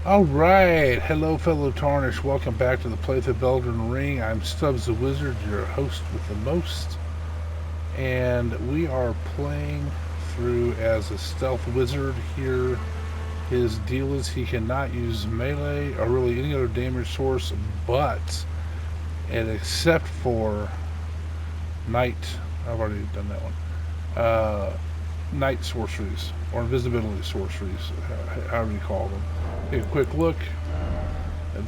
Alright, hello fellow Tarnish, welcome back to the Playthrough of Elden Ring. I'm Stubbs the Wizard, your host with the most. And we are playing through as a stealth wizard here. His deal is he cannot use melee or really any other damage source, but, and except for night, I've already done that one, night sorceries, or invisibility sorceries, however you call them. Take a quick look.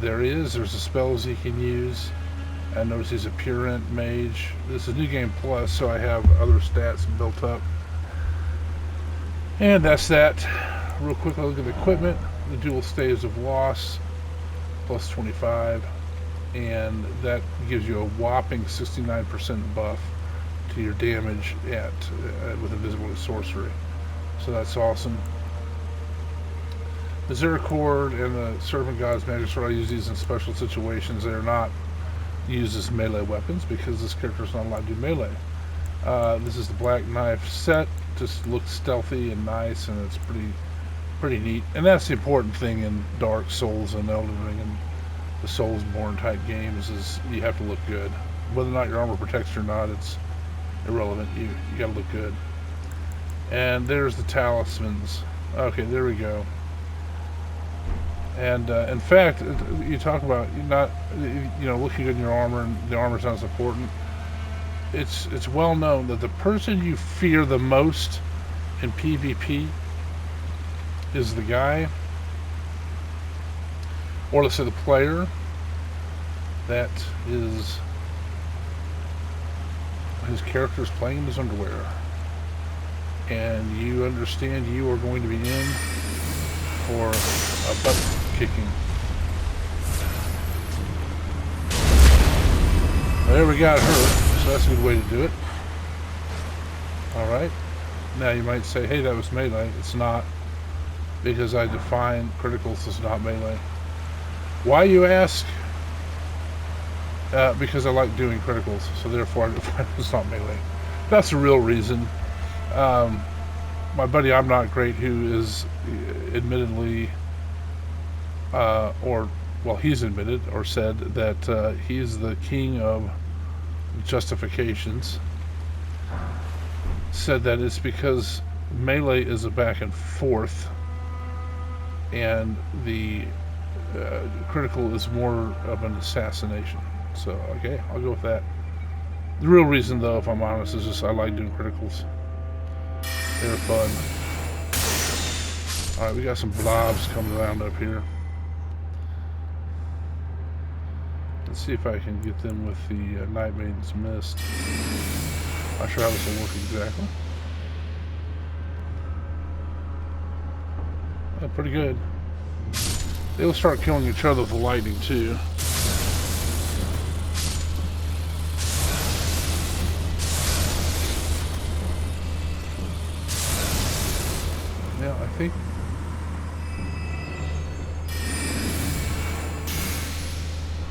There's the spells he can use. I notice he's a Purent Mage. This is New Game Plus, so I have other stats built up. And that's that. Real quick, look at the equipment. The dual staves of loss, plus 25. And that gives you a whopping 69% buff to your damage with Invisibility Sorcery. So that's awesome. The Zeracord and the Serpent God's Magic Sword, I use these in special situations. They are not used as melee weapons because this character is not allowed to do melee. This is the Black Knife set. Just looks stealthy and nice, and it's pretty neat. And that's the important thing in Dark Souls and Elden Ring and the Soulsborne type games is you have to look good. Whether or not your armor protects you or not, it's irrelevant. You got to look good. And there's the talismans. Okay, there we go. And in fact, you talk about looking good in your armor, and the armor's not as important. It's well known that the person you fear the most in PvP is the guy, or let's say the player, that is his character is playing in his underwear, and you understand you are going to be in for a butt kicking. There we got her, so that's a good way to do it. Alright, now you might say, hey, that was melee. It's not, because I define criticals as not melee. Why, you ask? Because I like doing criticals, so therefore I define it as not melee. That's the real reason. My buddy I'm Not Great, who is admittedly, he's admitted or said that he's the king of justifications, said that it's because melee is a back and forth, and the critical is more of an assassination. So, okay, I'll go with that. The real reason, though, if I'm honest, is just I like doing criticals. They're fun. Alright, we got some blobs coming around up here. Let's see if I can get them with the Night Maiden's Mist. Not sure how this will work exactly. Pretty good. They'll start killing each other with the lightning, too. Yeah, I think...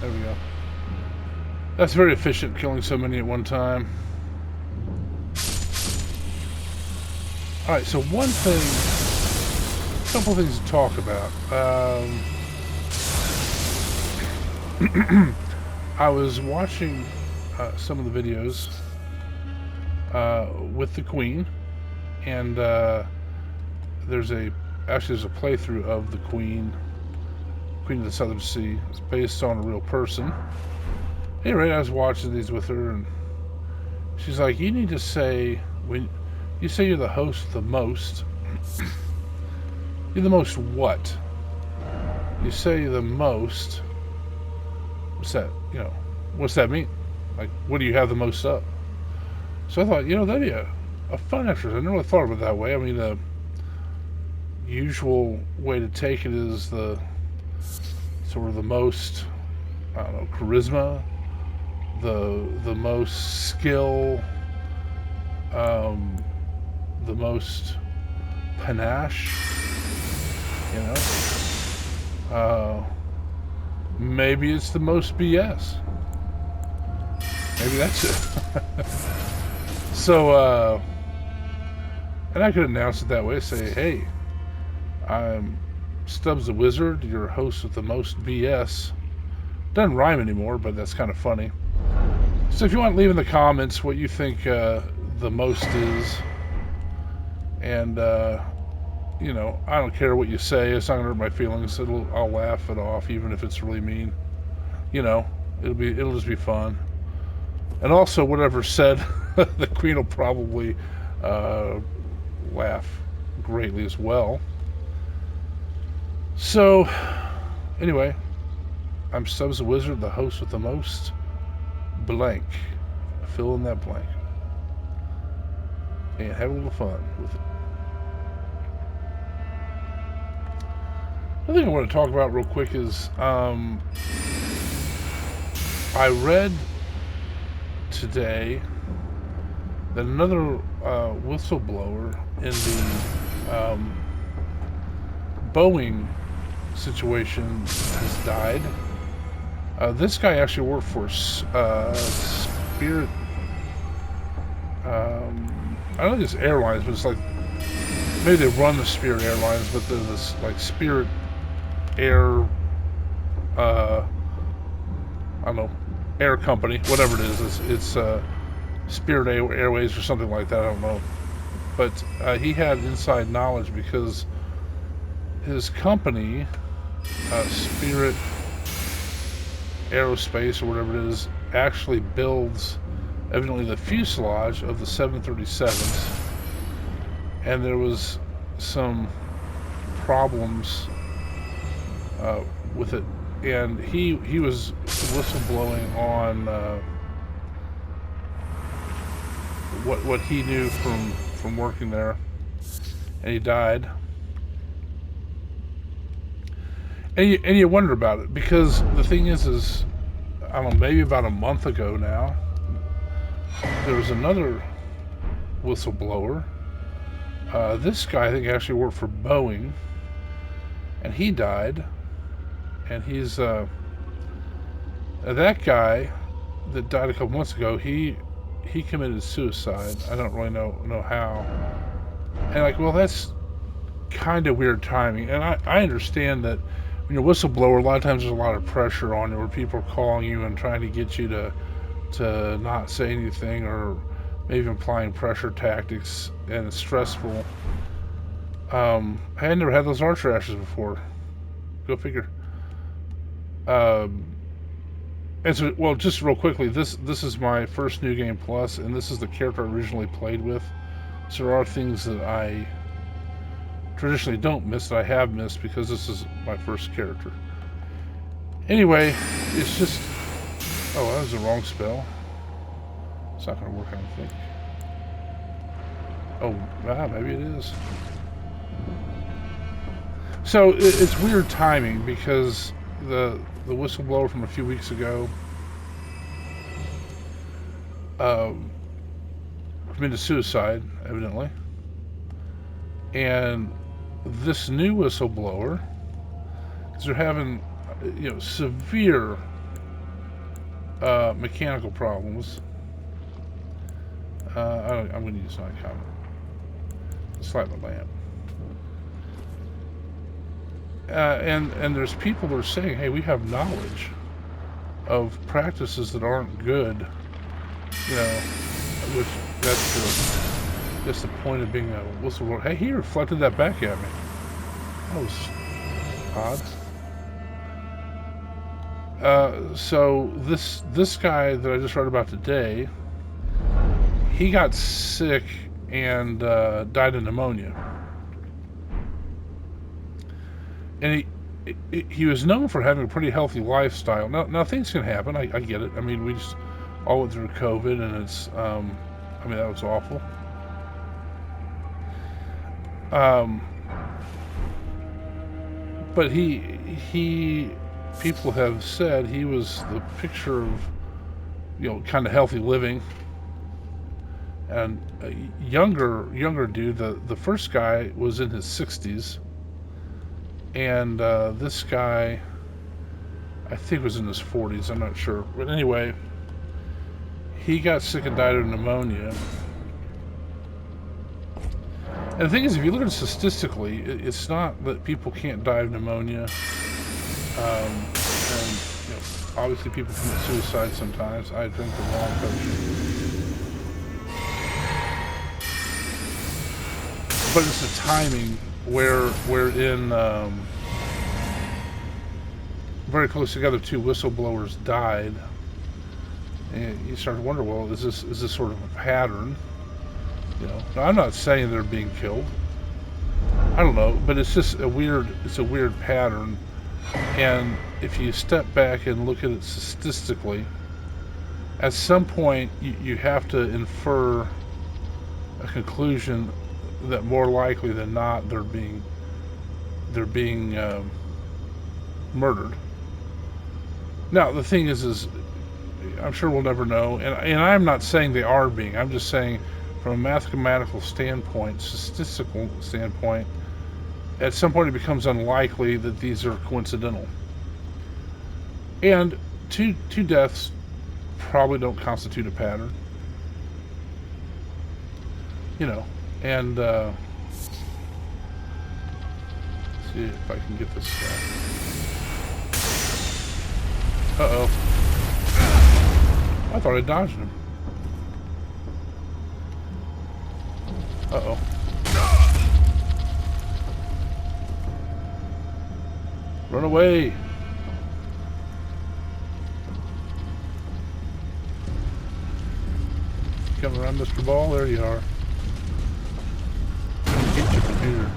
There we go. That's very efficient, killing so many at one time. Alright, so one thing... A couple things to talk about. I was watching some of the videos with the Queen, and there's a playthrough of the Queen of the Southern Sea. It's based on a real person. Anyway, I was watching these with her, and she's like, you need to say, when you say you're the host the most, you're the most what? You say the most, what's that, what's that mean? Like, what do you have the most of? So I thought, that'd be a fun exercise. I never really thought of it that way. I mean, the usual way to take it is the sort of the most, I don't know, charisma, the most skill, the most panache, maybe it's the most BS. Maybe that's it. So, and I could announce it that way, say, hey, I'm Stubbs the Wizard, your host with the most BS. Doesn't rhyme anymore, but that's kind of funny. So if you want to leave in the comments what you think the most is, and you know, I don't care what you say. It's not gonna hurt my feelings. I'll laugh it off, even if it's really mean. You know, it'll just be fun. And also, whatever's said, the Queen will probably laugh greatly as well. So, anyway, I'm Stubbs the Wizard, the host with the most blank. Fill in that blank. And have a little fun with it. Another thing I want to talk about real quick is I read today that another whistleblower in the Boeing situation has died. This guy actually worked for Spirit. I don't think it's airlines, but it's like maybe they run the Spirit Airlines, but there's this like Spirit Air. I don't know, air company, whatever it is. It's Spirit Airways or something like that. I don't know, but he had inside knowledge because his company, Spirit Aerospace or whatever it is, actually builds evidently the fuselage of the 737s, and there was some problems with it, and he was whistleblowing on what he knew from working there, and he died. And you wonder about it, because the thing is I don't know, maybe about a month ago now, there was another whistleblower. This guy, I think, actually worked for Boeing, and he died. And he's that guy that died a couple months ago. He committed suicide. I don't really know how. And like, well, that's kind of weird timing. And I understand that when you're a whistleblower, a lot of times there's a lot of pressure on you, where people are calling you and trying to get you to not say anything, or maybe applying pressure tactics, and it's stressful. I had never had those archer ashes before. Go figure. And so, well, just real quickly, this is my first New Game Plus, and this is the character I originally played with. So there are things that I traditionally don't miss that I have missed because this is my first character. Anyway, it's just... Oh, that was the wrong spell. It's not going to work, I don't think. Oh, maybe it is. So it's weird timing, because the whistleblower from a few weeks ago committed suicide, evidently. And this new whistleblower, because they're having, you know, severe mechanical problems. I'm going to use my comment. Let's light my lamp. And there's people that are saying, hey, we have knowledge of practices that aren't good, you know, which that's the point of being a whistleblower. Hey, he reflected that back at me. That was odd. So this guy that I just read about today, he got sick and died of pneumonia. And he was known for having a pretty healthy lifestyle. Now things can happen. I get it. I mean, we just all went through COVID, and it's I mean, that was awful. But people have said he was the picture of, you know, kind of healthy living. And a younger dude, the first guy was in his 60s. And this guy, I think, was in his 40s. I'm not sure. But anyway, he got sick and died of pneumonia. And the thing is, if you look at it statistically, it's not that people can't die of pneumonia. And obviously people commit suicide sometimes. I drink the wrong potion. But it's the timing where we're in very close together. Two whistleblowers died, and you start to wonder, well, is this sort of a pattern? Now, I'm not saying they're being killed. I don't know, but it's just a weird pattern. And if you step back and look at it statistically, at some point you have to infer a conclusion that more likely than not they're being murdered. Now the thing is I'm sure we'll never know, and I'm not saying they are being. I'm just saying from a mathematical standpoint, statistical standpoint, at some point it becomes unlikely that these are coincidental. And two deaths probably don't constitute a pattern. And let's see if I can get this guy. Uh-oh. I thought I dodged him. Uh-oh. Run away! Come around, Mr. Ball. There you are. Get your computer.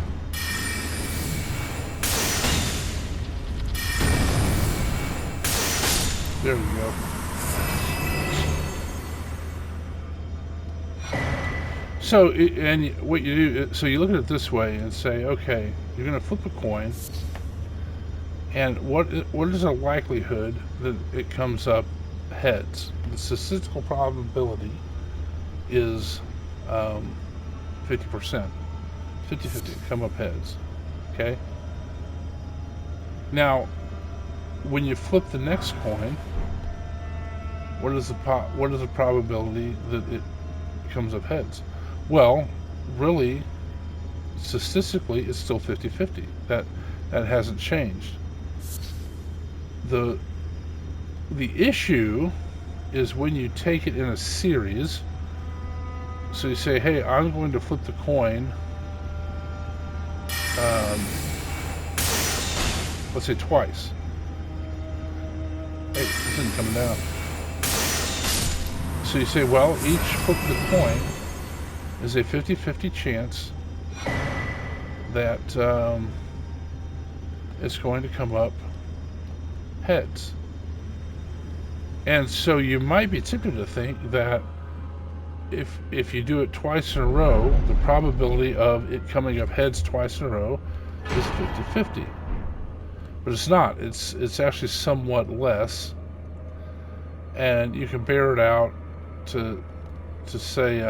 There we go. So, and what you do, so you look at it this way and say, okay, you're going to flip a coin, and what is the likelihood that it comes up heads? The statistical probability is 50%. 50-50, come up heads. Okay? Now, when you flip the next coin, what is the probability that it comes up heads? Well, really, statistically, it's still 50-50. That hasn't changed. The issue is when you take it in a series. So you say, hey, I'm going to flip the coin, let's say twice. Hey, this isn't coming down. So you say, well, each flip of the coin is a 50-50 chance that it's going to come up heads. And so you might be tempted to think that if you do it twice in a row, the probability of it coming up heads twice in a row is 50-50. But it's not. It's actually somewhat less. And you can bear it out to say,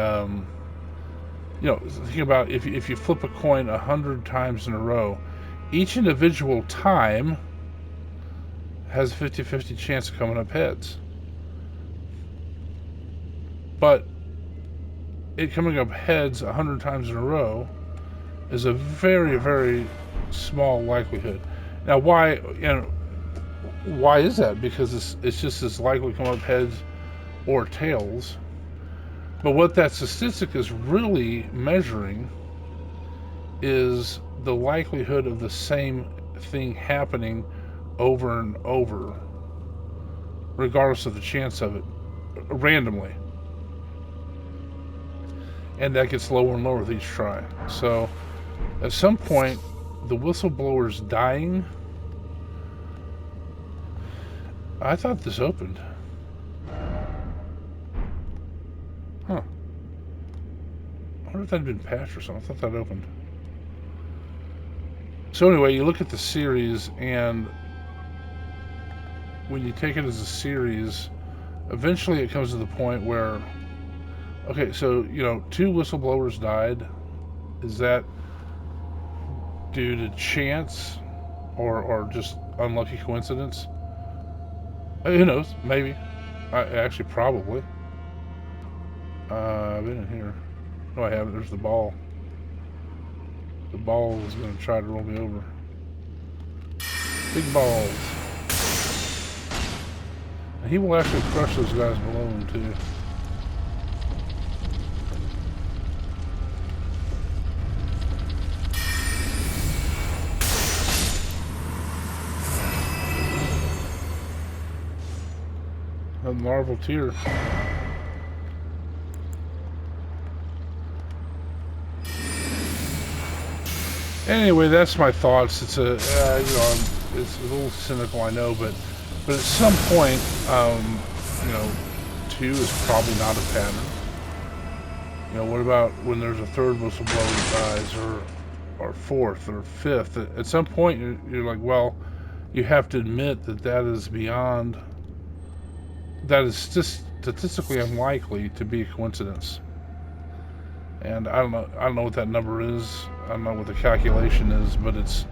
think about if you flip a coin 100 times in a row, each individual time has a 50-50 chance of coming up heads. But it coming up heads 100 times in a row is a very, very small likelihood. Now, why is that? Because it's just as likely to come up heads or tails. But what that statistic is really measuring is the likelihood of the same thing happening over and over, regardless of the chance of it, randomly. And that gets lower and lower with each try. So at some point, the whistleblower's dying. I thought this opened. Huh. I wonder if that had been patched or something. I thought that opened. So anyway, you look at the series, and when you take it as a series, eventually it comes to the point where, okay, so, two whistleblowers died. Is that due to chance or just unlucky coincidence? Who knows? Maybe. Actually, probably. I've been in here. No, I haven't. There's the ball. The ball is going to try to roll me over. Big balls. And he will actually crush those guys below him, too. A larval tier. Anyway, that's my thoughts. It's a, it's a little cynical, I know, but at some point, 2 is probably not a pattern. What about when there's a third whistleblower that dies, or fourth, or fifth? At some point, you're like, well, you have to admit that is beyond. That is just statistically unlikely to be a coincidence. And I don't know what that number is. I don't know what the calculation is, but it's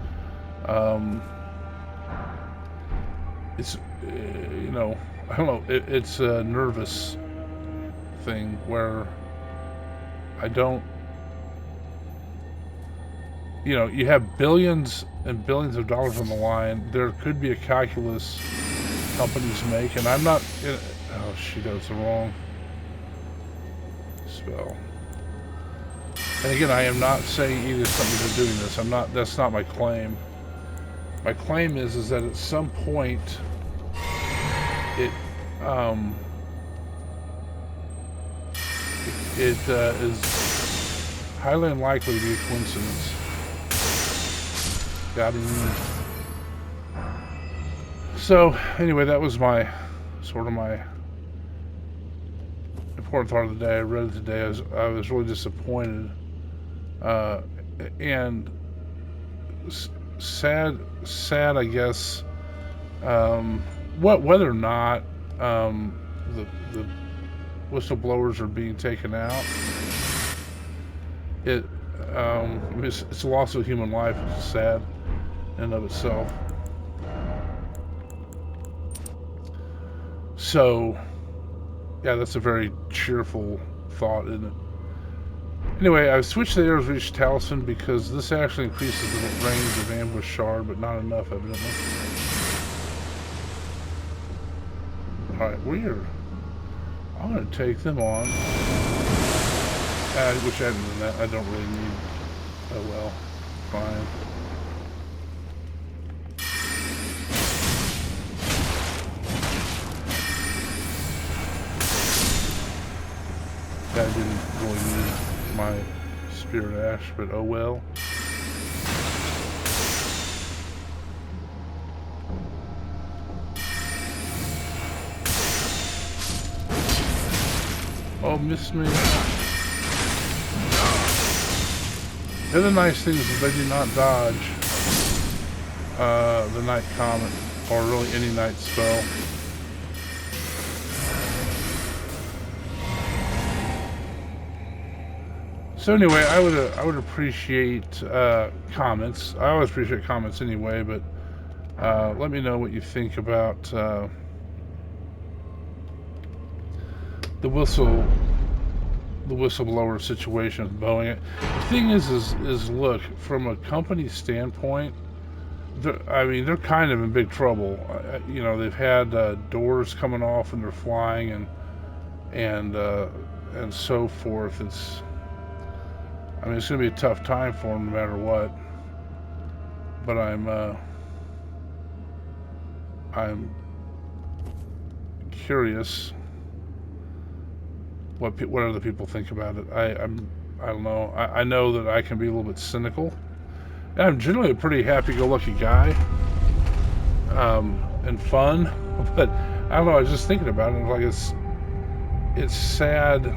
I don't know. It's a nervous thing where I don't. You have billions and billions of dollars on the line. There could be a calculus companies make, and I'm not. Oh, shoot, that was the wrong spell. And again, I am not saying either something to doing this. I'm not. That's not my claim. My claim is that at some point, it is highly unlikely to be a coincidence. Got him. So anyway, that was my important thought of the day. I read it today. I was really disappointed. And sad, I guess. Whether or not the whistleblowers are being taken out, it's a loss of human life, which is sad in and of itself. So, yeah, that's a very cheerful thought, isn't it? Anyway, I've switched to the Arrows Reach Talisman because this actually increases the range of Ambush Shard, but not enough, evidently. Alright, I'm going to take them on. Which I haven't done that. I don't really need. Oh well. Fine. I didn't really need my Spirit Ash, but oh well. Oh, missed me. The other nice thing is that they do not dodge the Night Comet, or really any night spell. So anyway, I would appreciate comments. I always appreciate comments anyway, but let me know what you think about the whistleblower situation with Boeing. The thing is look, from a company standpoint, they're kind of in big trouble. They've had doors coming off and they're flying and so forth. It's going to be a tough time for them no matter what. But I'm curious what other people think about it. I don't know. I know that I can be a little bit cynical. And I'm generally a pretty happy-go-lucky guy, and fun. But I don't know. I was just thinking about it. Like it's sad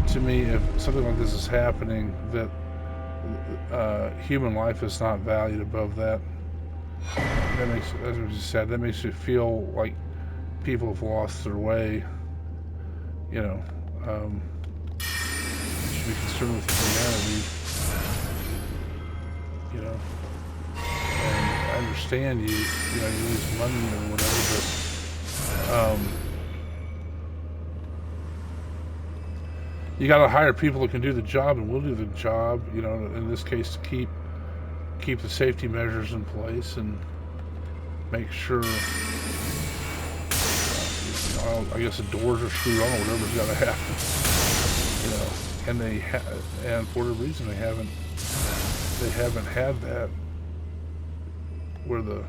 to me if something like this is happening, that human life is not valued above that. That makes, as I just said, that makes you feel like people have lost their way. You should be concerned with humanity. And I understand you lose money or whatever, but you got to hire people that can do the job, and will do the job. You know, in this case, to keep the safety measures in place and make sure. I guess the doors are screwed on, or whatever's got to happen. You know, and and for whatever reason they haven't had that where the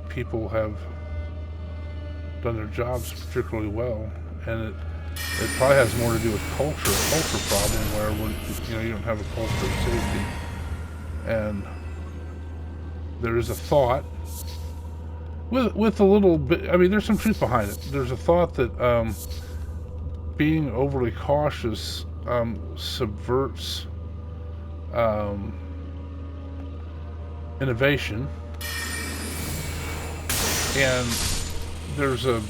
people have done their jobs particularly well, and it probably has more to do with a culture problem where you don't have a culture of safety, and there is a thought with a little bit. I mean, there's some truth behind it. There's a thought that being overly cautious subverts innovation, and there's a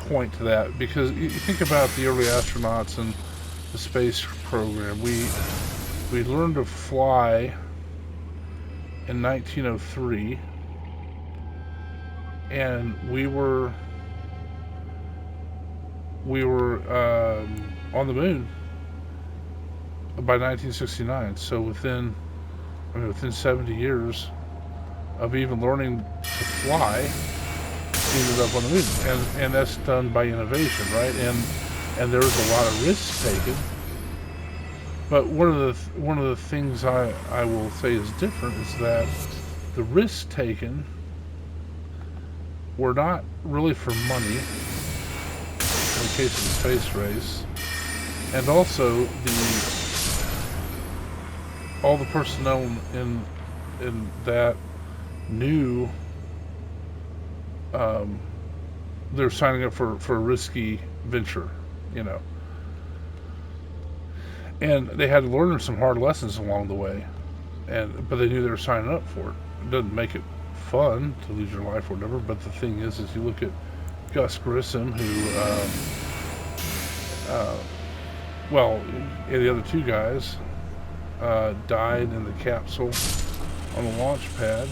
point to that, because you think about the early astronauts and the space program. We learned to fly in 1903, and we were on the moon by 1969. So within 70 years of even learning to fly, we ended up on the moon, and that's done by innovation, right? And there was a lot of risks taken. But one of the things I will say is different is that the risks taken were not really for money in the case of the space race, and also all the personnel in that knew they're signing up for a risky venture, you know. And they had to learn some hard lessons along the way, but they knew they were signing up for it. It doesn't make it fun to lose your life or whatever, but the thing is you look at Gus Grissom, who, and the other two guys died in the capsule on the launch pad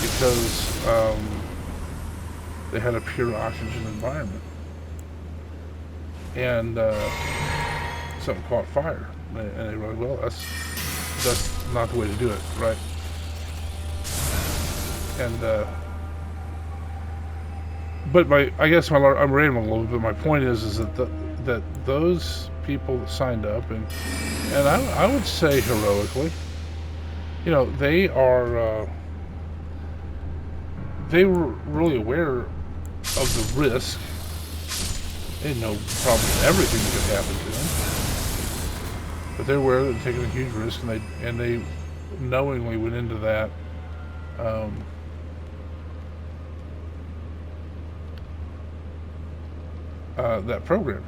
because they had a pure oxygen environment, and something caught fire, and they were like, well, that's not the way to do it, right? And but I guess I'm rambling a little bit. My point is that those people that signed up, and I would say heroically, you know, they were really aware of the risk. They didn't know probably everything that could happen to them, but they're aware that they're taking a huge risk, and they knowingly went into that that program.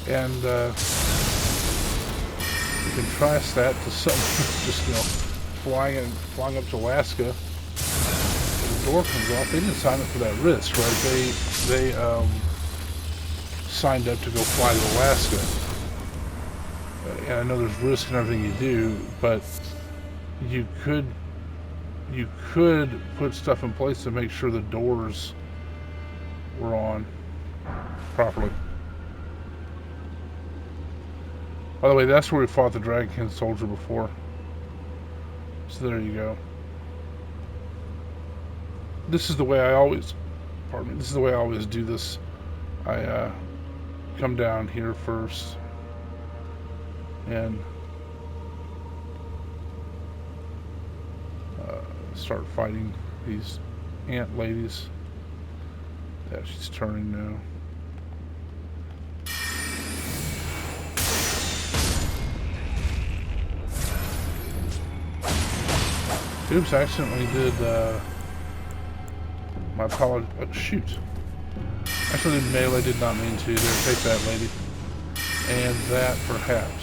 And you contrast that to someone just, you know, flying up to Alaska, and the door comes off. They didn't sign up for that risk, right? They signed up to go fly to Alaska. And I know there's risk in everything you do, but you could put stuff in place to make sure the doors were on properly. By the way, that's where we fought the Dragon King soldier before. So there you go. This is the way I always do this. I come down here first and start fighting these ant ladies. Yeah, she's turning now. Oops, I accidentally did my apology. Shoot. Actually, melee, did not mean to. There, take that, lady. And that, perhaps.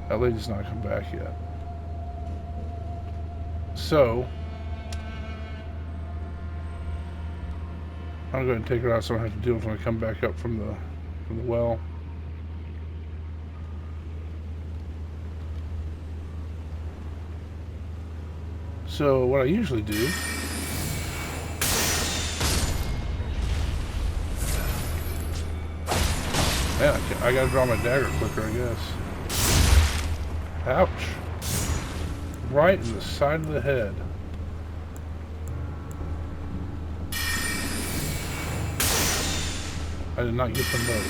That lady's not come back yet. So, I'm going to take her out so I don't have to deal with when I come back up from the well. So what I usually do man, I gotta draw my dagger quicker, I guess. Ouch. Right in the side of the head. I did not get them both.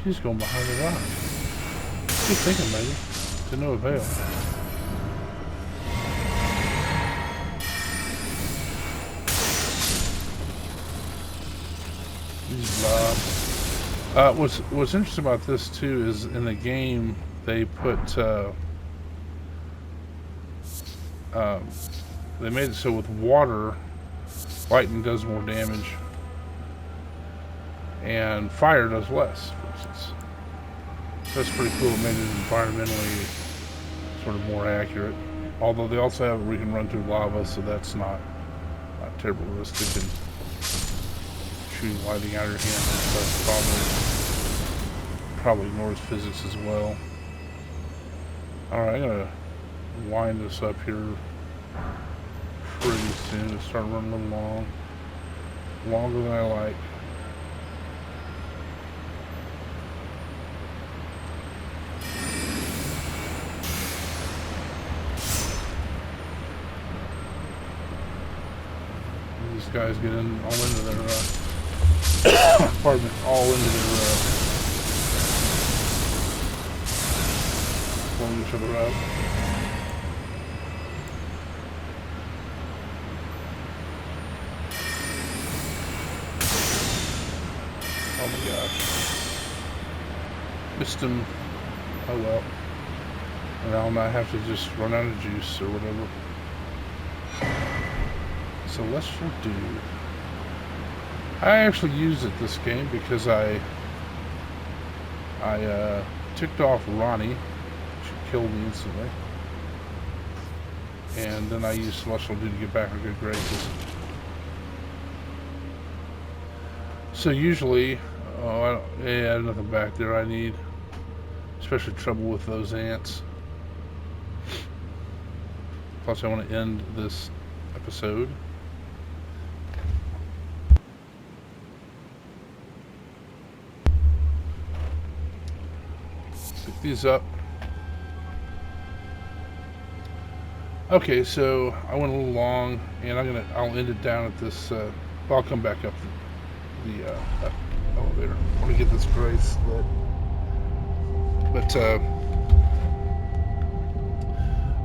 She's going behind the rock. Good thinking, lady. To no avail. These blobs. What's interesting about this too is in the game they put they made it so with water, lightning does more damage, and fire does less, for instance. So that's pretty cool. It made it environmentally sort of more accurate. Although they also have where you can run through lava, so that's not terribly realistic. And shooting lightning out of your hand, that's probably ignores physics as well. Alright, I'm gonna wind this up here pretty soon. It's starting to run a little long. Longer than I like. These guys get in all into their pardon me, all into their pulling each other out. Oh my gosh. Missed him. Oh well. And now I might have to just run out of juice or whatever. Celestial Dew. I actually used it this game because I ticked off Ronnie. She killed me instantly. And then I used Celestial Dew to get back in good graces. So usually, I have nothing back there I need. Especially trouble with those ants. Plus I want to end this episode. Pick these up. Okay, so I went a little long, and I'll end it down at this. I'll come back up the elevator. I want to get this grace lit. But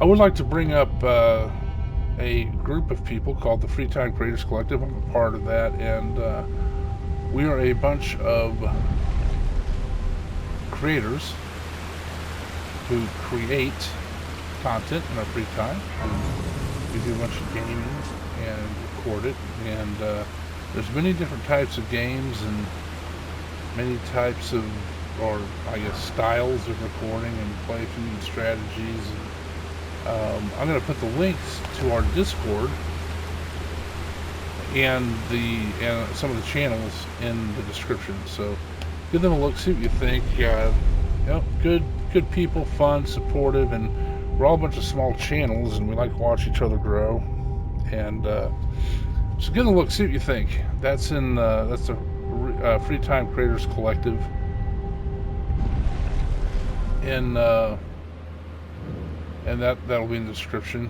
I would like to bring up a group of people called the Free Time Creators Collective. I'm a part of that, and we are a bunch of creators who create content in our free time. We do a bunch of gaming and record it, and there's many different types of games and many types of, or I guess styles of recording and playthrough and strategies. And, I'm going to put the links to our Discord and some of the channels in the description. So give them a look, see what you think. Good people, fun, supportive, and we're all a bunch of small channels, and we like to watch each other grow. And so give them a look, see what you think. That's the Free Time Creators Collective. And that'll be in the description.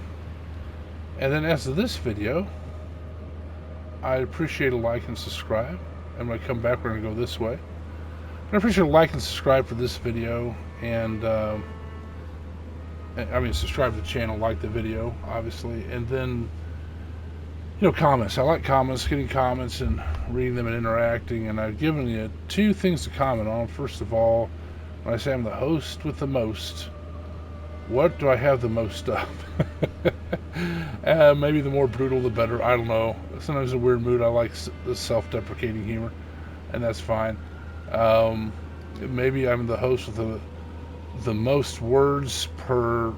And then as of this video, I'd appreciate a like and subscribe. And when I come back, we're going to go this way. I appreciate a like and subscribe for this video, and subscribe to the channel, like the video, obviously, and then, comments. I like comments, getting comments and reading them and interacting, and I've given you 2 things to comment on. First of all, when I say I'm the host with the most, what do I have the most of? Maybe the more brutal, the better. I don't know. Sometimes in a weird mood, I like the self-deprecating humor, and that's fine. Maybe I'm the host with the most words per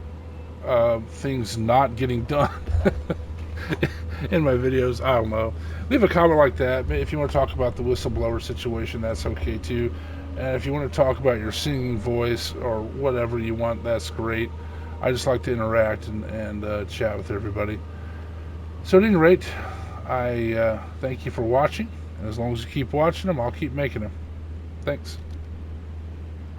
things not getting done in my videos. I don't know. Leave a comment like that. If you want to talk about the whistleblower situation, that's okay too. And if you want to talk about your singing voice or whatever you want, that's great. I just like to interact and chat with everybody. So at any rate, I thank you for watching. And as long as you keep watching them, I'll keep making them. Thanks.